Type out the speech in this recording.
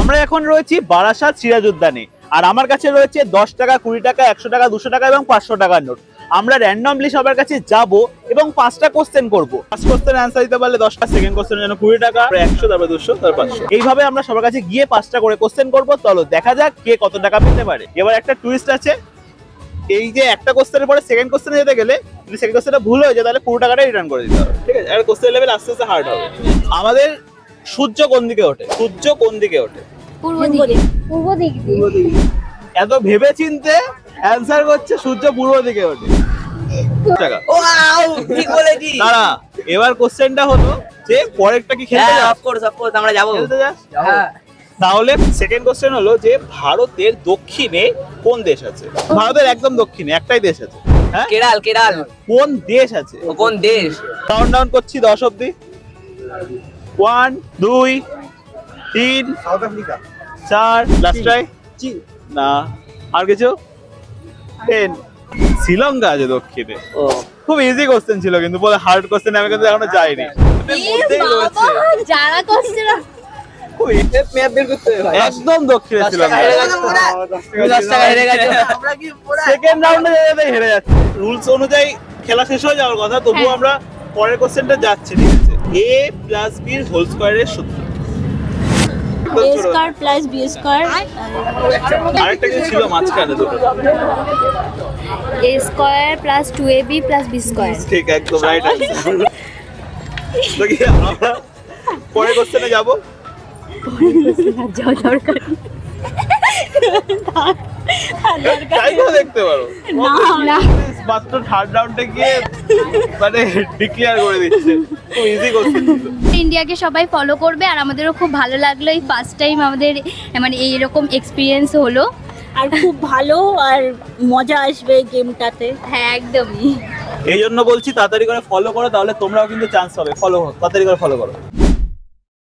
আমরা এখন রয়েছি বারাসাত সিরাজ উদ্যানে, আর আমার কাছে রয়েছে 10 টাকা, 20 টাকা, 100 টাকা, 200 টাকা এবং 500 টাকার নোট। আমরা র্যান্ডমলি সবার কাছে যাব এবং 5টা কোশ্চেন করব। ফার্স্ট কোশ্চেন অ্যানসার দিতে পারলে 10 টাকা, সেকেন্ড কোশ্চেনের জন্য 20 টাকা, 100, তারপর 200, তারপর 500। এইভাবে আমরা সবার কাছে গিয়ে 5টা করে কোশ্চেন করব। চলো দেখা যাক কে কত টাকা পেতে পারে। এবার একটা টুইস্ট আছে, এই যে একটা কোশ্চেনের পরে সেকেন্ড কোশ্চেনে যেতে গেলে যদি সেকেন্ড কোশ্চেনটা ভুল হয়ে যায় তাহলে পুরো টাকাটা রিটার্ন করে দিতে হবে, ঠিক আছে? আর কোশ্চেন লেভেল আস্তে আস্তে হার্ড হবে। আমাদের সূর্য কোন দিকে ওঠে? সূর্য কোন দিকে ওঠে? পূর্ব দিকে। পূর্ব দিক দিয়ে। এত ভেবে চিনতে অ্যানসার করছে সূর্য পূর্ব দিকে ওঠে। টাকা। ওয়াও, ঠিক বলেছি। দাঁড়া, এবার কোশ্চেনটা হলো যে পরেরটা কি খেলতে যাস? অফ কোর্স আমরা যাব। খেলতে যাস? হ্যাঁ। তাহলে সেকেন্ড কোশ্চেন হলো যে ভারতের দক্ষিণে কোন দেশ আছে? ভারতের একদম দক্ষিণে একটাই দেশ আছে। হ্যাঁ, কেরাল। কেরাল কোন দেশ আছে? কোন দেশ? কাউন্ট ডাউন করছি 10 অবধি। 1 2 3 সাউথ আফ্রিকা। 4, last try. চীন। না, আর কিছু? 10। শ্রীলঙ্কা আছে দক্ষিণে। ও খুব ইজি কোশ্চেন ছিল, কিন্তু বলে হার্ড কোশ্চেন আমি কিন্তু এখনো যাইনি। যারা কোশ্চেন খুব ম্যাপ বের করতে হবে ভাই। একদম দক্ষিণে ছিল। 10 টাকা হেরে গেছে। আমরা কি সেকেন্ড রাউন্ডে যেতে হেরে যাচ্ছে। রুলস অনুযায়ী খেলা শেষ হয়ে যাওয়ার কথা, তবুও হ্যাঁ। আমরা পরের কোশ্চেনটা যাচ্ছি, ঠিক আছে? a + b এর হোল স্কয়ারের সূত্র। a square plus b square আরেকটা কিছু ছিল মাঝখানে দুটো। a square plus 2ab plus b square. ঠিক, একদম রাইট আনসার। তো কি আমরা পরের কোশ্চেনে যাব? যাও দরকার ট্রাই করে দেখতে পারো। না মাত্র থার্ড রাউন্ডে গিয়ে মানে ডিক্লেয়ার করে দিচ্ছে। খুব ইজি কোশ্চেন ছিল। ইন্ডিয়াকে সবাই ফলো করবে, আর আমাদেরও খুব ভালো লাগলো এই ফার্স্ট টাইম আমাদের মানে এইরকম এক্সপিরিয়েন্স হলো। আর খুব ভালো আর মজা আসবে গেমটাতে। হ্যাঁ একদমই। এই জন্য বলছি তাড়াতাড়ি করে ফলো করো, তাহলে তোমরাও কিন্তু চান্স পাবে। ফলো তাড়াতাড়ি করে ফলো করো।